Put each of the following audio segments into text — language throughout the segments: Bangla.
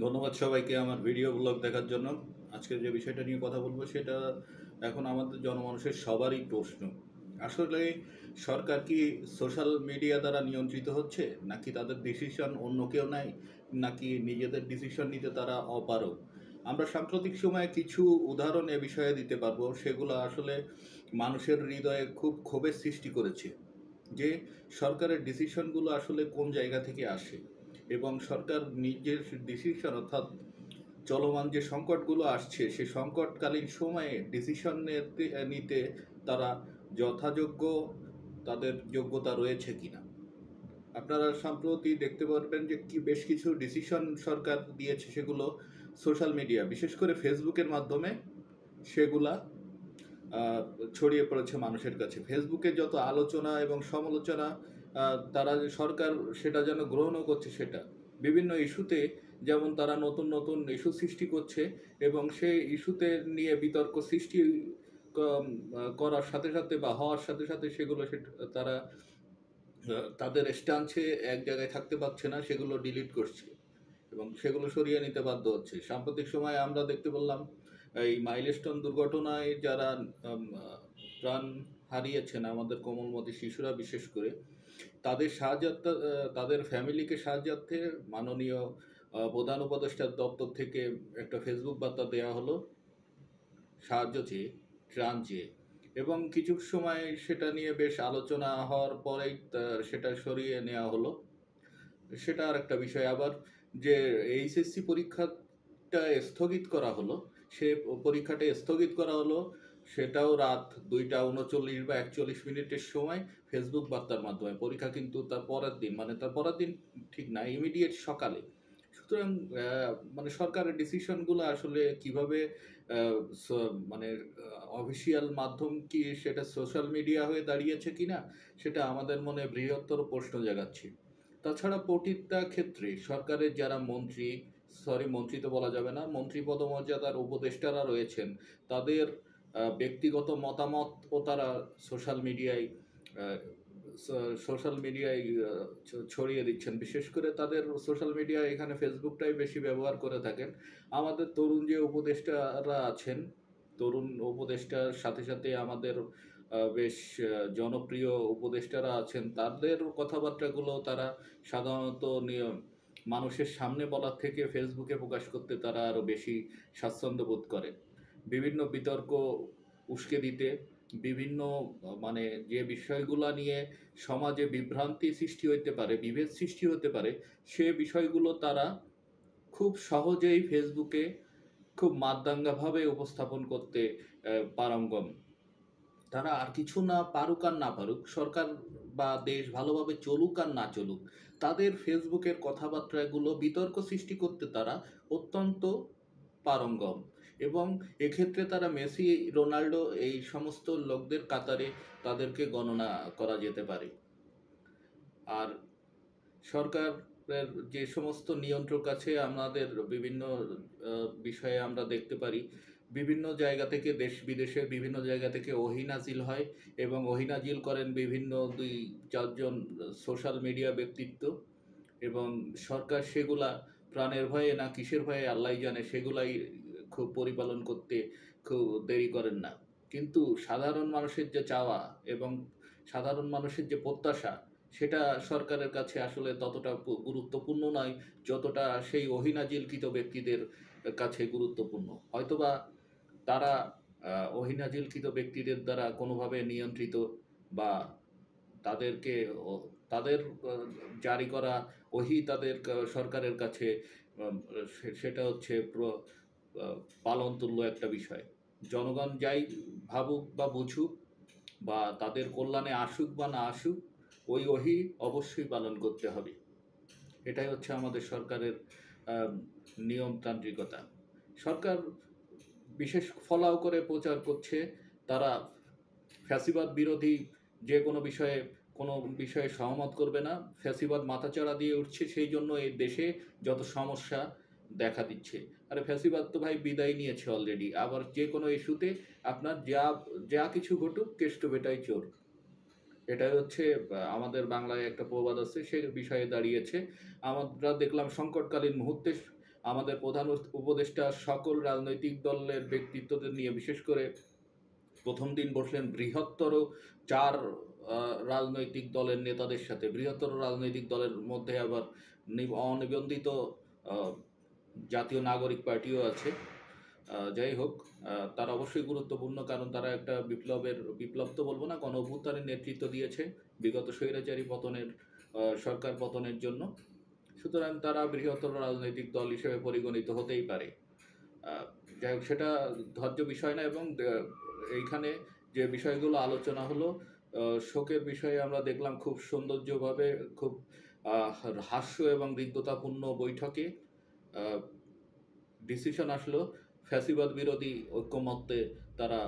ধন্যবাদ সবাইকে আমার ভিডিও ব্লগ দেখার জন্য। আজকে যে বিষয়টা নিয়ে কথা বলবো সেটা এখন আমাদের জনমানুষের সবারই প্রশ্ন। আসলে সরকার কি সোশ্যাল মিডিয়া দ্বারা নিয়ন্ত্রিত হচ্ছে, নাকি তাদের ডিসিশন অন্য কেউ নেয়, নাকি নিজেদের ডিসিশন নিতে তারা অপারগ? আমরা সাম্প্রতিক সময়ে কিছু উদাহরণ এ বিষয়ে দিতে পারবো, সেগুলো আসলে মানুষের হৃদয়ে খুব ক্ষোভের সৃষ্টি করেছে। যে সরকারের ডিসিশনগুলো আসলে কোন জায়গা থেকে আসে, এবং সরকার নিজের ডিসিশন অর্থাৎ চলমান যে সংকটগুলো আসছে সেই সংকটকালীন সময়ে ডিসিশন নিতে তারা যথাযোগ্য তাদের যোগ্যতা রয়েছে কিনা। আপনারা সম্প্রতি দেখতে পারবেন যে কি বেশ কিছু ডিসিশন সরকার দিয়েছে, সেগুলো সোশ্যাল মিডিয়া বিশেষ করে ফেসবুকের মাধ্যমে সেগুলা আহ, ছড়িয়ে পড়েছে মানুষের কাছে। ফেসবুকে যত আলোচনা এবং সমালোচনা, তারা যে সরকার সেটা যেন গ্রহণও করছে, সেটা বিভিন্ন ইস্যুতে যেমন তারা নতুন নতুন ইস্যু সৃষ্টি করছে, এবং সেই ইস্যুতে নিয়ে বিতর্ক সৃষ্টি করার সাথে সাথে বা হওয়ার সাথে সাথে সেগুলো তারা তাদের স্ট্যান্সে এক জায়গায় থাকতে পারছে না, সেগুলো ডিলিট করছে এবং সেগুলো সরিয়ে নিতে বাধ্য হচ্ছে। সাম্প্রতিক সময়ে আমরা দেখতে পেলাম এই মাইলস্টোন দুর্ঘটনায় যারা প্রাণ হারিয়েছেন, আমাদের কোমলমতি শিশুরা বিশেষ করে, তাদের সাহায্যার্থে তাদের ফ্যামিলিকে সাহায্যার্থে মাননীয় প্রধান উপদেষ্টার দপ্তর থেকে একটা ফেসবুক বার্তা দেওয়া হলো সাহায্য চেয়ে, ত্রাণ চেয়ে। এবং কিছু সময় সেটা নিয়ে বেশ আলোচনা হওয়ার পরেই সেটা সরিয়ে নেওয়া হলো। সেটা আর একটা বিষয়। আবার যে এইচএসসি পরীক্ষাটা স্থগিত করা হলো, সে পরীক্ষাটা স্থগিত করা হলো সেটাও রাত 2টা 39 বা 41 মিনিটের সময় ফেসবুক বার্তার মাধ্যমে। পরীক্ষা কিন্তু তার পরের দিন, মানে তার পরের দিন ঠিক না, ইমিডিয়েট সকালে। সুতরাং মানে সরকারের ডিসিশনগুলো আসলে কিভাবে মানে অফিসিয়াল মাধ্যম কি সেটা সোশ্যাল মিডিয়া হয়ে দাঁড়িয়েছে কিনা, সেটা আমাদের মনে বৃহত্তর প্রশ্ন জাগাচ্ছে। তাছাড়া প্রতিটা ক্ষেত্রে সরকারের যারা মন্ত্রী, মন্ত্রী তো বলা যাবে না, মন্ত্রী পদমর্যাদার উপদেষ্টারা রয়েছেন, তাদের ব্যক্তিগত মতামতও তারা সোশ্যাল মিডিয়ায় ছড়িয়ে দিচ্ছেন। বিশেষ করে তাদের সোশ্যাল মিডিয়া এখানে ফেসবুকটাই বেশি ব্যবহার করে থাকেন। আমাদের তরুণ যে উপদেষ্টারা আছেন, তরুণ উপদেষ্টার সাথে সাথে আমাদের বেশ জনপ্রিয় উপদেষ্টারা আছেন, তাদের কথাবার্তাগুলো তারা সাধারণত মানুষের সামনে বলার থেকে ফেসবুকে প্রকাশ করতে তারা আরও বেশি স্বাচ্ছন্দ্য বোধ করে। বিভিন্ন বিতর্ক উস্কে দিতে, বিভিন্ন মানে যে বিষয়গুলো নিয়ে সমাজে বিভ্রান্তি সৃষ্টি হতে পারে, বিভেদ সৃষ্টি হতে পারে, সে বিষয়গুলো তারা খুব সহজেই ফেসবুকে খুব মাতদাঙ্গাভাবে উপস্থাপন করতে পারঙ্গম। তারা আর কিছু না পারুক আর না পারুক, সরকার বা দেশ ভালোভাবে চলুক আর না চলুক, তাদের ফেসবুকের কথাবার্তাগুলো বিতর্ক সৃষ্টি করতে তারা অত্যন্ত পারঙ্গম। এবং এক্ষেত্রে তারা মেসি, রোনাল্ডো এই সমস্ত লোকদের কাতারে তাদেরকে গণনা করা যেতে পারে। আর সরকারের যে সমস্ত নিয়ন্ত্রক আছে, আমাদের বিভিন্ন বিষয়ে আমরা দেখতে পারি বিভিন্ন জায়গা থেকে, দেশ বিদেশের বিভিন্ন জায়গা থেকে ওহী নাজিল হয়, এবং ওহী নাজিল করেন বিভিন্ন 2-4 জন সোশ্যাল মিডিয়া ব্যক্তিত্ব, এবং সরকার সেগুলা প্রাণের ভয়ে না কিসের ভয়ে আল্লাহ জানে, সেগুলাই খুব পরিপালন করতে খুব দেরি করেন না। কিন্তু সাধারণ মানুষের যে চাওয়া এবং সাধারণ মানুষের যে প্রত্যাশা, সেটা সরকারের কাছে আসলে ততটা গুরুত্বপূর্ণ নয় যতটা সেই অহিনাজিলকৃত ব্যক্তিদের কাছে গুরুত্বপূর্ণ। হয়তোবা তারা অহিনাজিলকৃত ব্যক্তিদের দ্বারা কোনোভাবে নিয়ন্ত্রিত, বা তাদেরকে তাদের জারি করা ওহি তাদের সরকারের কাছে সেটা হচ্ছে পালন তুল্য একটা বিষয়। জনগণ যাই ভাবুক বা বুঝুক, বা তাদের কল্যাণে আসুক বা না আসুক, ওই ওহি অবশ্যই পালন করতে হবে। এটাই হচ্ছে আমাদের সরকারের আহ, নিয়মতান্ত্রিকতা। সরকার বিশেষ ফলাও করে প্রচার করছে তারা ফ্যাসিবাদ বিরোধী, যে কোনো বিষয়ে সহমত করবে না। ফ্যাসিবাদ মাথাচাড়া দিয়ে উঠছে, সেই জন্য এই দেশে যত সমস্যা দেখা দিচ্ছে। আরে ফ্যাসিবাদ তো ভাই বিদায় নিয়েছে অলরেডি, আবার যে কোনো ইস্যুতে আপনার যা যা কিছু ঘটুক, কেষ্ট বেটাই চোর। এটাই হচ্ছে আমাদের বাংলায় একটা প্রবাদ আছে, সে বিষয়ে দাঁড়িয়েছে। আমরা দেখলাম সংকটকালীন মুহূর্তে আমাদের প্রধান উপদেষ্টা সকল রাজনৈতিক দলের ব্যক্তিত্বদের নিয়ে, বিশেষ করে প্রথম দিন বসলেন বৃহত্তর ৪ রাজনৈতিক দলের নেতাদের সাথে। বৃহত্তর রাজনৈতিক দলের মধ্যে আবার অনিবন্ধিত আ জাতীয় নাগরিক পার্টিও আছে। যাই হোক, তারা অবশ্যই গুরুত্বপূর্ণ, কারণ তারা একটা বিপ্লব তো বলব না, গণ অভ্যুত্থানের নেতৃত্ব দিয়েছে বিগত স্বৈরাচারী পতনের সরকার পতনের জন্য। সুতরাং তারা বৃহত্তর রাজনৈতিক দল হিসেবে পরিগণিত হতেই পারে। যাই হোক, সেটা ধার্য বিষয় না। এবং এইখানে যে বিষয়গুলো আলোচনা হলো, শোকের বিষয়ে আমরা দেখলাম খুব সৌন্দর্যভাবে, খুব হাস্য এবং হৃদ্যতাপূর্ণ বৈঠকে ডিসিশন আসলো ফ্যাসিবাদ বিরোধী ঐক্যমত্যে তারা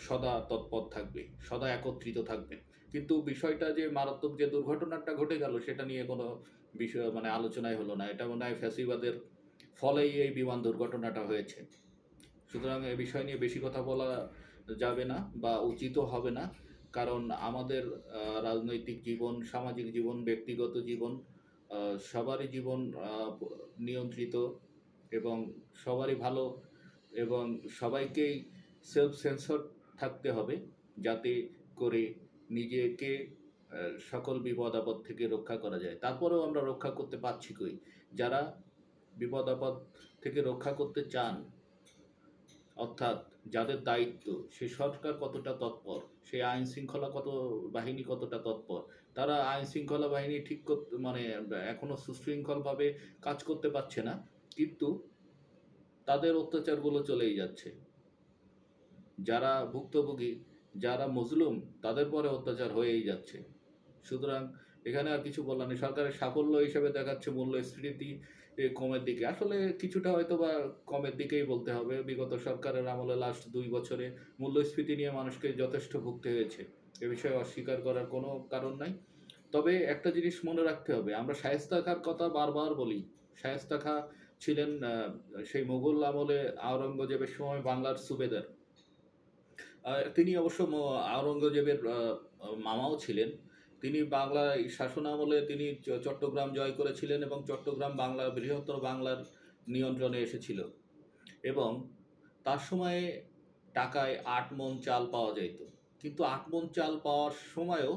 সদা তৎপর থাকবে, সদা একত্রিত থাকবে। কিন্তু বিষয়টা যে মারাত্মক যে দুর্ঘটনাটা ঘটে গেল, সেটা নিয়ে কোনো বিষয় মানে আলোচনাই হলো না। এটা মনে হয় ফ্যাসিবাদের ফলেই এই বিমান দুর্ঘটনাটা হয়েছে। সুতরাং এই বিষয় নিয়ে বেশি কথা বলা যাবে না বা উচিতও হবে না, কারণ আমাদের রাজনৈতিক জীবন, সামাজিক জীবন, ব্যক্তিগত জীবন, সবারই জীবন নিয়ন্ত্রিত এবং সবারই ভালো, এবং সবাইকেই সেলফ সেন্সর থাকতে হবে, যাতে করে নিজেকে সকল বিপদ আপদ থেকে রক্ষা করা যায়। তারপরেও আমরা রক্ষা করতে পারছি কই? যারা বিপদ আপদ থেকে রক্ষা করতে চান, অর্থাৎ যাদের দায়িত্ব, সে সরকার কতটা তৎপর, সে আইন শৃঙ্খলা বাহিনী কতটা তৎপর, তারা আইন শৃঙ্খলা বাহিনী ঠিক করতে মানে এখনো সুশৃঙ্খলভাবে কাজ করতে পারছে না, কিন্তু তাদের অত্যাচারগুলো চলেই যাচ্ছে। যারা ভুক্তভোগী, যারা মজলুম, তাদের পরে অত্যাচার হয়েই যাচ্ছে। সুতরাং এখানে আর কিছু বলার নেই। সরকারের সাফল্য হিসেবে দেখাচ্ছে মূল্যস্ফীতি কমের দিকে। আসলে কিছুটা হয়তো বা কমের দিকেই বলতে হবে। বিগত সরকারের আমলে লাস্ট ২ বছরে মূল্যস্ফীতি নিয়ে মানুষকে যথেষ্ট ভুগতে হয়েছে। এ বিষয়ে অস্বীকার করার কোনো কারণ নাই। তবে একটা জিনিস মনে রাখতে হবে, আমরা শায়েস্তা খাঁর কথা বারবার বলি। শায়েস্তা খাঁ ছিলেন সেই মুঘল আমলে আওরঙ্গজেবের সময় বাংলার সুবেদার। তিনি অবশ্য আওরঙ্গজেবের মামাও ছিলেন। তিনি বাংলায় শাসনামলে তিনি চট্টগ্রাম জয় করেছিলেন এবং চট্টগ্রাম বৃহত্তর বাংলার নিয়ন্ত্রণে এসেছিল। এবং তার সময়ে টাকায় ৮ মণ চাল পাওয়া যাইত। কিন্তু ৮ মণ চাল পাওয়ার সময়ও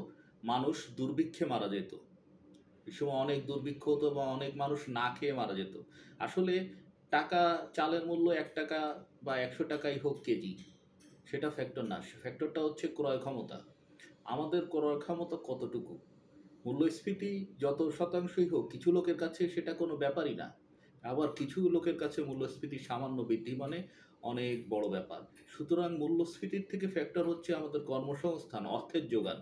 মানুষ দুর্ভিক্ষে মারা যেত। এই সময় অনেক দুর্ভিক্ষ হতো বা অনেক মানুষ না খেয়ে মারা যেত। আসলে চালের মূল্য ৳১ বা ৳১০০ হোক কেজি, সেটা ফ্যাক্টর না। ফ্যাক্টরটা হচ্ছে ক্রয় ক্ষমতা। আমাদের ক্রয় ক্ষমতা কতটুকু? মূল্যস্ফীতি যত শতাংশই হোক, কিছু লোকের কাছে সেটা কোনো ব্যাপারই না। আবার কিছু লোকের কাছে মূল্যস্ফীতি সামান্য বৃদ্ধি মানে অনেক বড় ব্যাপার। সুতরাং মূল্যস্ফীতির থেকে ফ্যাক্টর হচ্ছে আমাদের কর্মসংস্থান, অর্থের যোগান।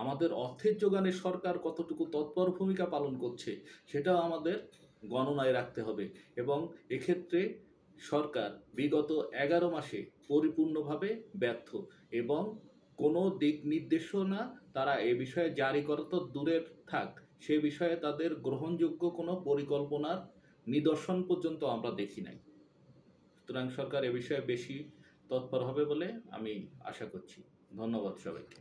আমাদের অর্থের যোগানে সরকার কতটুকু তৎপর ভূমিকা পালন করছে, সেটাও আমাদের গণনায় রাখতে হবে। এবং এক্ষেত্রে সরকার বিগত ১১ মাসে পরিপূর্ণভাবে ব্যর্থ, এবং কোনো দিক নির্দেশনা তারা এ বিষয়ে জারি করা তো দূরের থাক, সে বিষয়ে তাদের গ্রহণযোগ্য কোনো পরিকল্পনার নিদর্শন পর্যন্ত আমরা দেখি নাই। সুতরাং সরকার এ বিষয়ে বেশি তৎপর হবে বলে আমি আশা করছি। ধন্যবাদ সবাইকে।